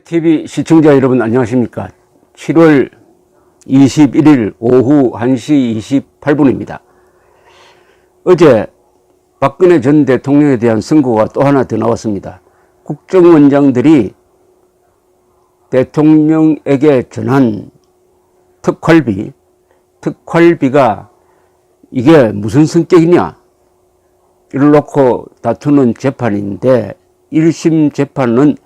TV 시청자 여러분 안녕하십니까. 7월 21일 오후 1시 28분입니다. 어제 박근혜 전 대통령에 대한 선고가 또 하나 더 나왔습니다. 국정원장들이 대통령에게 전한 특활비가 이게 무슨 성격이냐 이를 놓고 다투는 재판인데 1심 재판은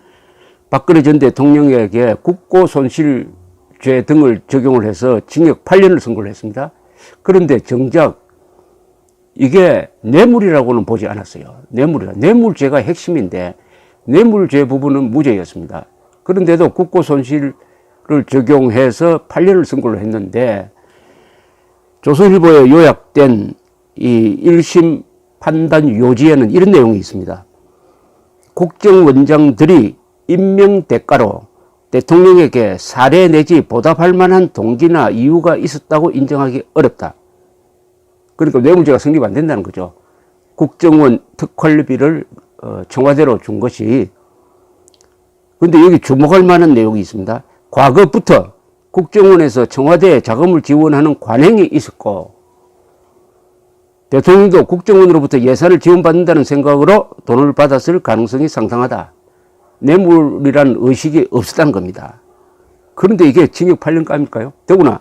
박근혜 전 대통령에게 국고손실죄 등을 적용을 해서 징역 8년을 선고를 했습니다. 그런데 정작 이게 뇌물이라고는 보지 않았어요. 뇌물죄가 핵심인데 뇌물죄 부분은 무죄였습니다. 그런데도 국고손실을 적용해서 8년을 선고를 했는데 조선일보에 요약된 이 1심 판단 요지에는 이런 내용이 있습니다. 국정원장들이 임명 대가로 대통령에게 사례 내지 보답할 만한 동기나 이유가 있었다고 인정하기 어렵다. 그러니까 뇌물죄가 성립 안 된다는 거죠. 국정원 특활비를 청와대로 준 것이. 그런데 여기 주목할 만한 내용이 있습니다. 과거부터 국정원에서 청와대에 자금을 지원하는 관행이 있었고 대통령도 국정원으로부터 예산을 지원받는다는 생각으로 돈을 받았을 가능성이 상당하다. 뇌물이라는 의식이 없었다는 겁니다. 그런데 이게 징역 8년감일까요? 더구나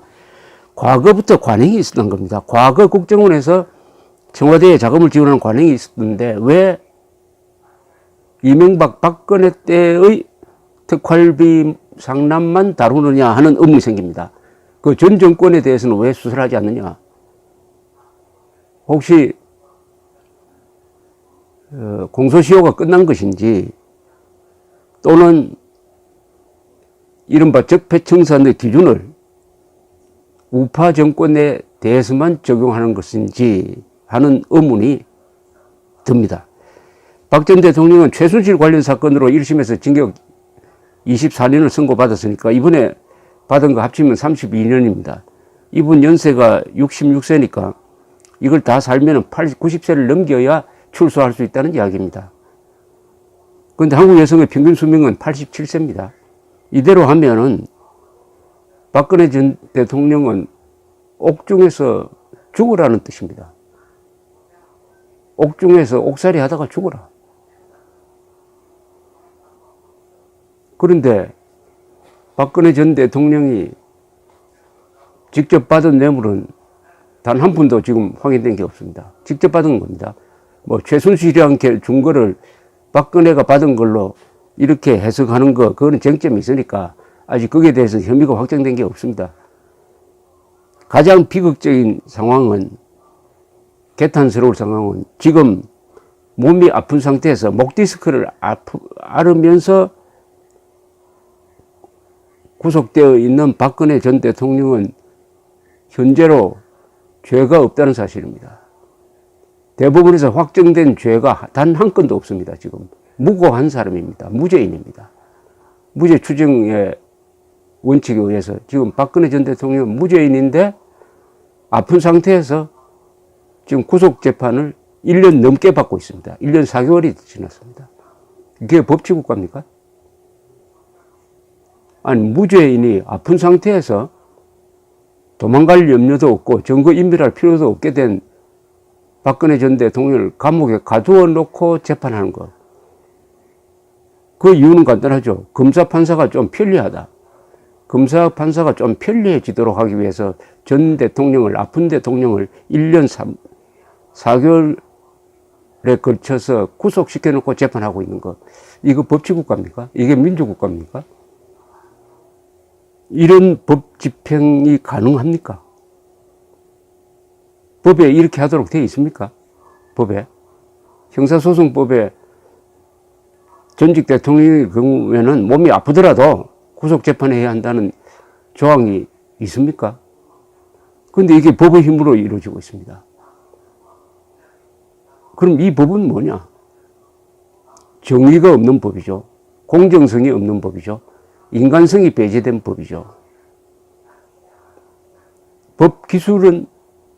과거부터 관행이 있었던 겁니다. 과거 국정원에서 청와대에 자금을 지원하는 관행이 있었는데 왜 이명박 박근혜 때의 특활비 상납만 다루느냐 하는 의문이 생깁니다. 그 전 정권에 대해서는 왜 수사를 하지 않느냐. 혹시 공소시효가 끝난 것인지 또는 이른바 적폐청산의 기준을 우파 정권에 대해서만 적용하는 것인지 하는 의문이 듭니다. 박 전 대통령은 최순실 관련 사건으로 1심에서 징역 24년을 선고받았으니까 이번에 받은 거 합치면 32년입니다. 이분 연세가 66세니까 이걸 다 살면 90세를 넘겨야 출소할 수 있다는 이야기입니다. 그런데 한국 여성의 평균 수명은 87세입니다. 이대로 하면은 박근혜 전 대통령은 옥중에서 죽으라는 뜻입니다. 옥중에서 옥살이 하다가 죽어라. 그런데 박근혜 전 대통령이 직접 받은 뇌물은 단 한 푼도 지금 확인된 게 없습니다. 직접 받은 겁니다. 뭐 최순실이한테 준 거를 박근혜가 받은 걸로 이렇게 해석하는 거, 그거는 쟁점이 있으니까 아직 거기에 대해서 혐의가 확정된 게 없습니다. 가장 비극적인 상황은, 개탄스러울 상황은 지금 몸이 아픈 상태에서 목 디스크를 앓으면서 구속되어 있는 박근혜 전 대통령은 현재로 죄가 없다는 사실입니다. 대법원에서 확정된 죄가 단 한 건도 없습니다. 지금 무고한 사람입니다. 무죄인입니다. 무죄 추정의 원칙에 의해서 지금 박근혜 전 대통령은 무죄인인데 아픈 상태에서 지금 구속재판을 1년 넘게 받고 있습니다. 1년 4개월이 지났습니다. 이게 법치국가입니까? 아니, 무죄인이 아픈 상태에서 도망갈 염려도 없고 증거인멸할 필요도 없게 된 박근혜 전 대통령을 감옥에 가두어 놓고 재판하는 것. 그 이유는 간단하죠. 검사 판사가 좀 편리하다. 검사 판사가 좀 편리해지도록 하기 위해서 전 대통령을, 아픈 대통령을 1년 4개월에 걸쳐서 구속시켜 놓고 재판하고 있는 것. 이거 법치국가입니까? 이게 민주국가입니까? 이런 법 집행이 가능합니까? 법에 이렇게 하도록 되어 있습니까? 법에. 형사소송법에 전직 대통령의 경우에는 몸이 아프더라도 구속재판해야 한다는 조항이 있습니까? 그런데 이게 법의 힘으로 이루어지고 있습니다. 그럼 이 법은 뭐냐? 정의가 없는 법이죠. 공정성이 없는 법이죠. 인간성이 배제된 법이죠.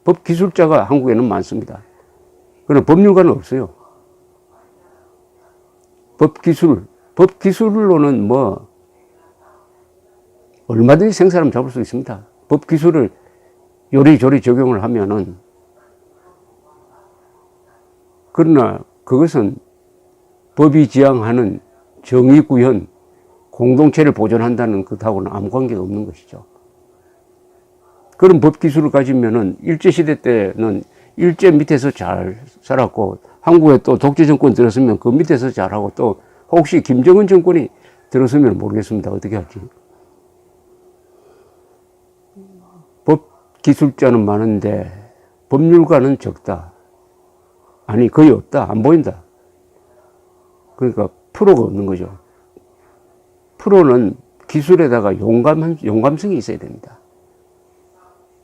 법기술자가 한국에는 많습니다. 그러나 법률가는 없어요. 법기술로는 뭐 얼마든지 생사람 잡을 수 있습니다. 법 기술을 요리조리 적용을 하면은. 그러나 그것은 법이 지향하는 정의 구현, 공동체를 보존한다는 것하고는 아무 관계가 없는 것이죠. 그런 법 기술을 가지면은 일제시대 때는 일제 밑에서 잘 살았고, 한국에 또 독재 정권 들었으면 그 밑에서 잘하고, 또 혹시 김정은 정권이 들었으면 모르겠습니다. 어떻게 할지. 법 기술자는 많은데 법률가는 적다. 아니, 거의 없다. 안 보인다. 그러니까 프로가 없는 거죠. 프로는 기술에다가 용감성이 있어야 됩니다.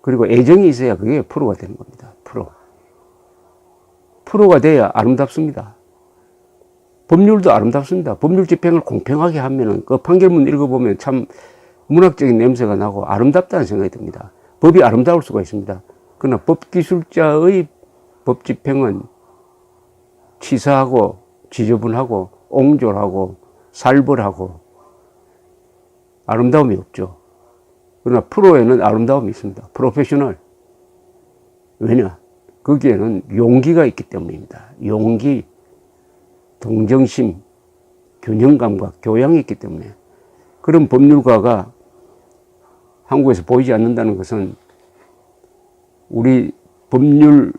그리고 애정이 있어야 그게 프로가 되는 겁니다. 프로가 돼야 아름답습니다. 법률도 아름답습니다. 법률 집행을 공평하게 하면은 그 판결문 읽어보면 참 문학적인 냄새가 나고 아름답다는 생각이 듭니다. 법이 아름다울 수가 있습니다. 그러나 법기술자의 법 집행은 치사하고 지저분하고 옹졸하고 살벌하고 아름다움이 없죠. 그러나 프로에는 아름다움이 있습니다. 프로페셔널. 왜냐? 거기에는 용기가 있기 때문입니다. 용기, 동정심, 균형감과 교양이 있기 때문에. 그런 법률가가 한국에서 보이지 않는다는 것은 우리 법률가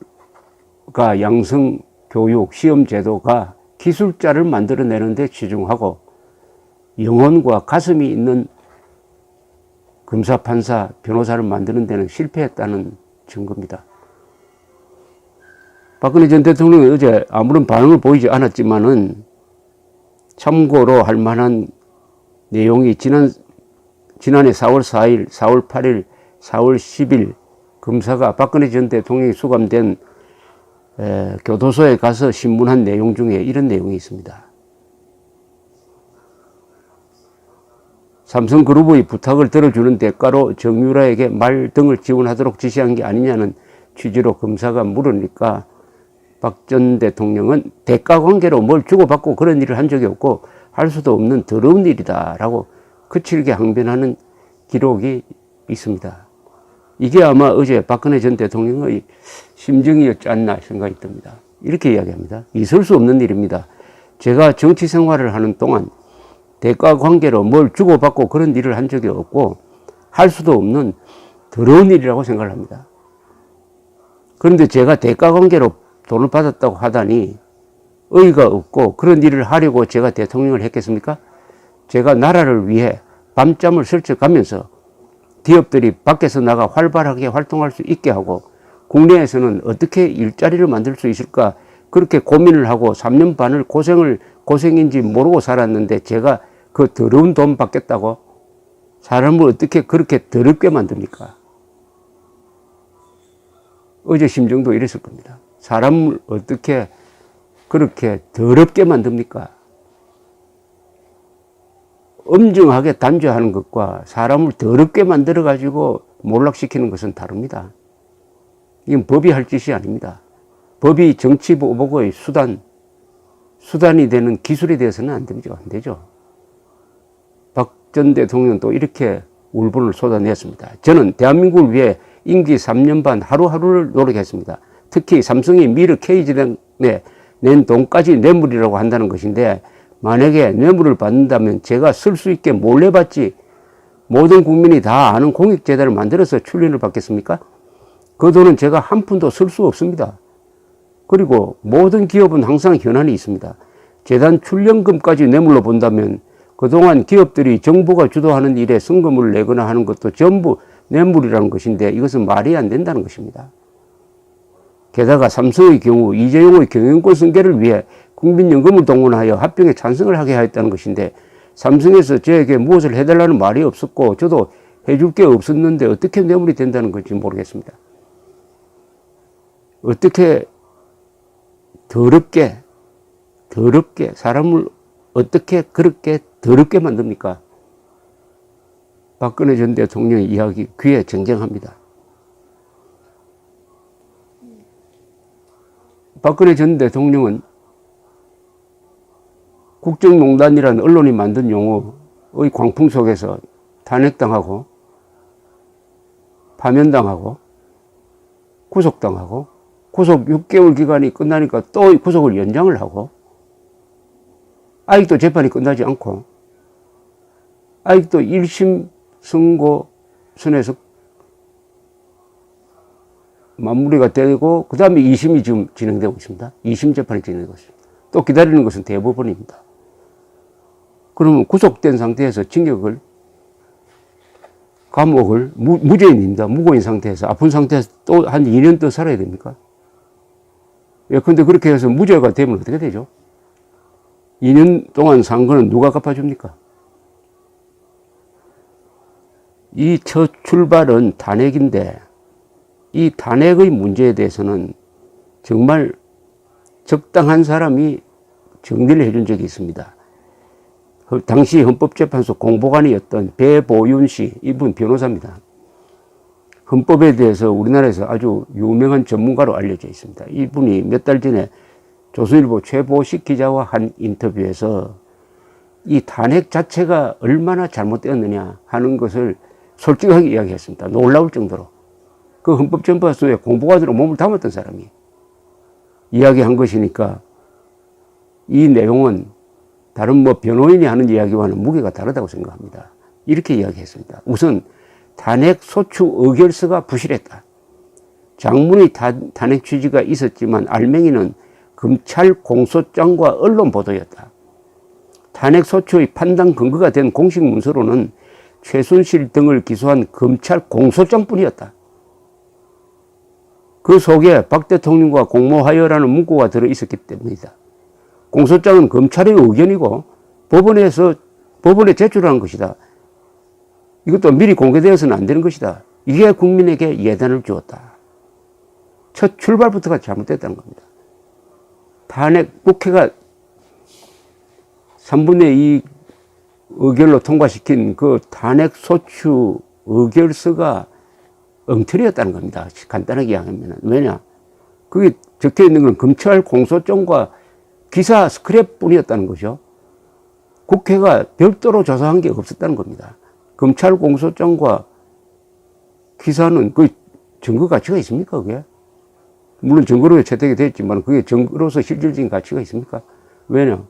양성 교육 시험 제도가 기술자를 만들어내는 데 치중하고 영혼과 가슴이 있는 검사, 판사, 변호사를 만드는 데는 실패했다는 증거입니다. 박근혜 전 대통령이 어제 아무런 반응을 보이지 않았지만은 참고로 할 만한 내용이 지난해 4월 4일, 4월 8일, 4월 10일 검사가 박근혜 전 대통령이 수감된 교도소에 가서 신문한 내용 중에 이런 내용이 있습니다. 삼성그룹의 부탁을 들어주는 대가로 정유라에게 말 등을 지원하도록 지시한 게 아니냐는 취지로 검사가 물으니까 박 전 대통령은 대가 관계로 뭘 주고받고 그런 일을 한 적이 없고 할 수도 없는 더러운 일이다라고 거칠게 항변하는 기록이 있습니다. 이게 아마 어제 박근혜 전 대통령의 심정이었지 않나 생각이 듭니다. 이렇게 이야기합니다. 있을 수 없는 일입니다. 제가 정치 생활을 하는 동안 대가 관계로 뭘 주고받고 그런 일을 한 적이 없고 할 수도 없는 더러운 일이라고 생각을 합니다. 그런데 제가 대가 관계로 돈을 받았다고 하다니 의의가 없고 그런 일을 하려고 제가 대통령을 했겠습니까? 제가 나라를 위해 밤잠을 설쳐가면서 기업들이 밖에서 나가 활발하게 활동할 수 있게 하고 국내에서는 어떻게 일자리를 만들 수 있을까 그렇게 고민을 하고 3년 반을 고생인지 모르고 살았는데 제가 그 더러운 돈 받겠다고 사람을 어떻게 그렇게 더럽게 만듭니까? 어제 심정도 이랬을 겁니다. 사람을 어떻게 그렇게 더럽게 만듭니까? 엄정하게 단죄하는 것과 사람을 더럽게 만들어가지고 몰락시키는 것은 다릅니다. 이건 법이 할 짓이 아닙니다. 법이 정치 보복의 수단이 되는 기술에 대해서는 안 되죠. 박 전 대통령은 또 이렇게 울분을 쏟아냈습니다. 저는 대한민국을 위해 임기 3년 반 하루하루를 노력했습니다. 특히 삼성이 미르 K진에 낸 돈까지 뇌물이라고 한다는 것인데 만약에 뇌물을 받는다면 제가 쓸 수 있게 몰래 받지 모든 국민이 다 아는 공익재단을 만들어서 출연을 받겠습니까? 그 돈은 제가 한 푼도 쓸 수 없습니다. 그리고 모든 기업은 항상 현안이 있습니다. 재단 출연금까지 뇌물로 본다면 그동안 기업들이 정부가 주도하는 일에 성금을 내거나 하는 것도 전부 뇌물이라는 것인데 이것은 말이 안 된다는 것입니다. 게다가 삼성의 경우 이재용의 경영권 승계를 위해 국민연금을 동원하여 합병에 찬성을 하게 하였다는 것인데 삼성에서 저에게 무엇을 해달라는 말이 없었고 저도 해줄 게 없었는데 어떻게 뇌물이 된다는 건지 모르겠습니다. 어떻게 더럽게 사람을 어떻게 그렇게 더럽게 만듭니까? 박근혜 전 대통령의 이야기 귀에 정정합니다. 박근혜 전 대통령은 국정농단이라는 언론이 만든 용어의 광풍 속에서 탄핵당하고 파면당하고 구속당하고 구속 6개월 기간이 끝나니까 또 구속을 연장을 하고 아직도 재판이 끝나지 않고 아직도 1심 선고선에서 마무리가 되고 그 다음에 2심이 지금 진행되고 있습니다. 2심 재판이 진행되고 있습니다. 또 기다리는 것은 대법원입니다. 그러면 구속된 상태에서 징역을 감옥을 무죄인입니다. 무고인 상태에서 아픈 상태에서 또 한 2년 더 살아야 됩니까? 예컨대 그렇게 해서 무죄가 되면 어떻게 되죠? 2년 동안 산 거는 누가 갚아줍니까? 이 첫 출발은 탄핵인데 이 탄핵의 문제에 대해서는 정말 적당한 사람이 정리를 해준 적이 있습니다. 당시 헌법재판소 공보관이었던 배보윤 씨, 이분 변호사입니다. 헌법에 대해서 우리나라에서 아주 유명한 전문가로 알려져 있습니다. 이분이 몇 달 전에 조선일보 최보식 기자와 한 인터뷰에서 이 탄핵 자체가 얼마나 잘못되었느냐 하는 것을 솔직하게 이야기했습니다. 놀라울 정도로. 그 헌법재판소에 공보관으로 몸을 담았던 사람이 이야기한 것이니까 이 내용은 다른 변호인이 하는 이야기와는 무게가 다르다고 생각합니다. 이렇게 이야기했습니다. 우선 탄핵 소추 의결서가 부실했다. 장문의 탄핵 취지가 있었지만 알맹이는 검찰 공소장과 언론 보도였다. 탄핵 소추의 판단 근거가 된 공식 문서로는 최순실 등을 기소한 검찰 공소장뿐이었다. 그 속에 박 대통령과 공모하여라는 문구가 들어있었기 때문이다. 공소장은 검찰의 의견이고 법원에 제출한 것이다. 이것도 미리 공개되어서는 안 되는 것이다. 이게 국민에게 예단을 주었다. 첫 출발부터가 잘못됐다는 겁니다. 탄핵 국회가 3분의 2 의결로 통과시킨 그 탄핵 소추 의결서가 엉터리였다는 겁니다. 간단하게 이야기하면. 왜냐? 그게 적혀 있는 건 검찰 공소장과 기사 스크랩 뿐이었다는 거죠. 국회가 별도로 조사한 게 없었다는 겁니다. 검찰 공소장과 기사는 그 증거 가치가 있습니까, 그게? 물론 증거로 채택이 됐지만 그게 증거로서 실질적인 가치가 있습니까? 왜냐?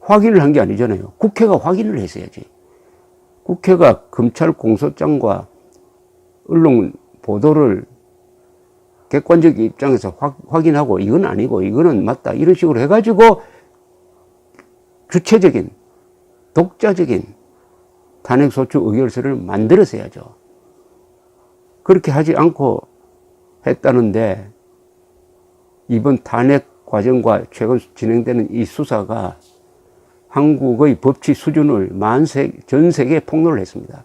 확인을 한 게 아니잖아요. 국회가 확인을 했어야지. 국회가 검찰 공소장과 언론 보도를 객관적 입장에서 확인하고 이건 아니고 이거는 맞다 이런 식으로 해가지고 주체적인 독자적인 탄핵소추 의결서를 만들었어야죠. 그렇게 하지 않고 했다는데 이번 탄핵 과정과 최근 진행되는 이 수사가 한국의 법치 수준을 전 세계에 폭로를 했습니다.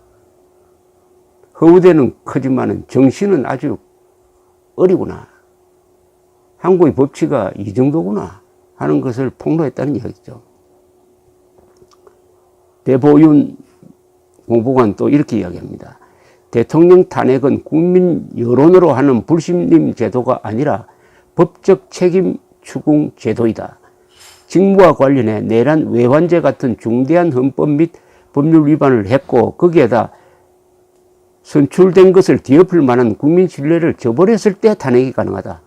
허우대는 크지만은 정신은 아주 어리구나. 한국의 법치가 이 정도구나 하는 것을 폭로했다는 이야기죠. 배보윤 공보관 또 이렇게 이야기합니다. 대통령 탄핵은 국민 여론으로 하는 불신임 제도가 아니라 법적 책임 추궁 제도이다. 직무와 관련해 내란 외환죄 같은 중대한 헌법 및 법률 위반을 했고 거기에다 선출된 것을 뒤엎을 만한 국민 신뢰를 저버렸을 때 탄핵이 가능하다.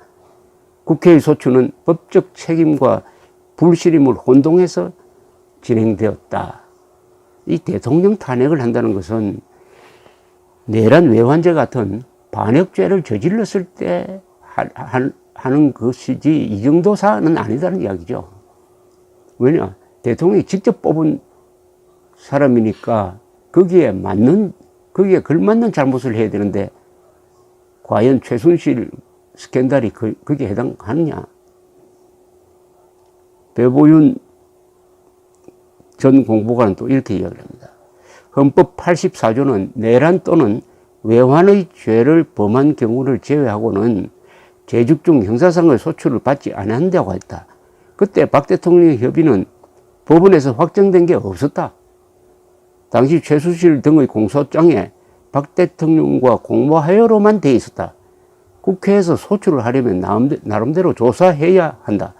국회의 소추는 법적 책임과 불신임을 혼동해서 진행되었다. 이 대통령 탄핵을 한다는 것은 내란 외환죄 같은 반역죄를 저질렀을 때 하는 것이지 이 정도 사안은 아니다는 이야기죠. 왜냐? 대통령이 직접 뽑은 사람이니까 거기에 걸맞는 잘못을 해야 되는데 과연 최순실 스캔들이 거기에 해당하느냐? 배보윤 전 공보관은 또 이렇게 이야기를 합니다. 헌법 84조는 내란 또는 외환의 죄를 범한 경우를 제외하고는 재직 중 형사상의 소추를 받지 않는다고 했다. 그때 박 대통령의 협의는 법원에서 확정된 게 없었다. 당시 최순실 등의 공소장에 박 대통령과 공모하여로만 돼 있었다. 국회에서 소추를 하려면 나름대로 조사해야 한다.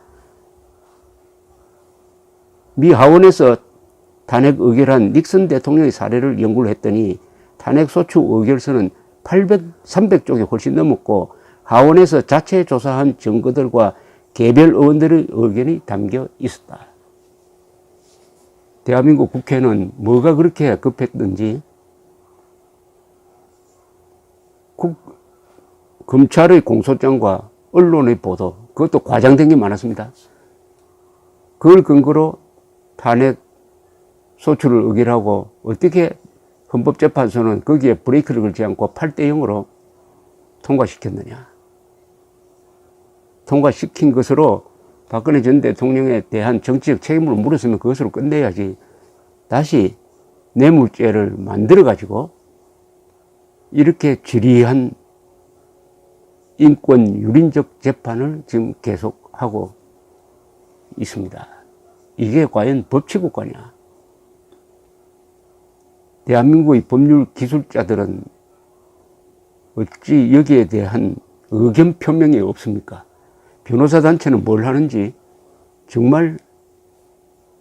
미 하원에서 탄핵 의결한 닉슨 대통령의 사례를 연구를 했더니 탄핵 소추 의결서는 300쪽이 훨씬 넘었고 하원에서 자체 조사한 증거들과 개별 의원들의 의견이 담겨 있었다. 대한민국 국회는 뭐가 그렇게 급했든지 검찰의 공소장과 언론의 보도, 그것도 과장된 게 많았습니다. 그걸 근거로 탄핵 소추를 의결하고 어떻게 헌법재판소는 거기에 브레이크를 걸지 않고 8대 0으로 통과시켰느냐. 통과시킨 것으로 박근혜 전 대통령에 대한 정치적 책임을 물었으면 그것으로 끝내야지 다시 뇌물죄를 만들어가지고 이렇게 지리한 인권 유린적 재판을 지금 계속하고 있습니다. 이게 과연 법치국가냐? 대한민국의 법률 기술자들은 어찌 여기에 대한 의견 표명이 없습니까? 변호사 단체는 뭘 하는지 정말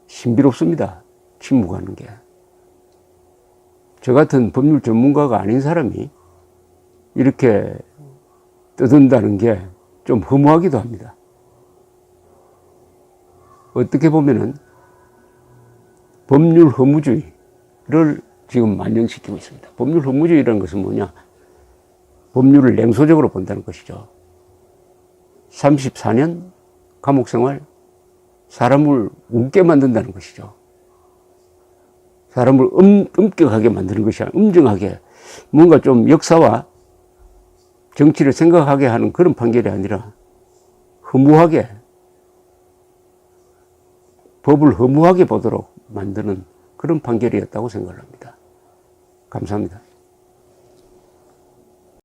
신비롭습니다. 침묵하는 게. 저 같은 법률 전문가가 아닌 사람이 이렇게 떠든다는 게 좀 허무하기도 합니다. 어떻게 보면은 법률 허무주의를 지금 만연시키고 있습니다. 법률 허무주의라는 것은 뭐냐? 법률을 냉소적으로 본다는 것이죠. 34년 감옥 생활, 사람을 웃게 만든다는 것이죠. 사람을 엄격하게 만드는 것이 아니라 엄정하게 뭔가 좀 역사와 정치를 생각하게 하는 그런 판결이 아니라 허무하게, 법을 허무하게 보도록 만드는 그런 판결이었다고 생각을 합니다. 감사합니다.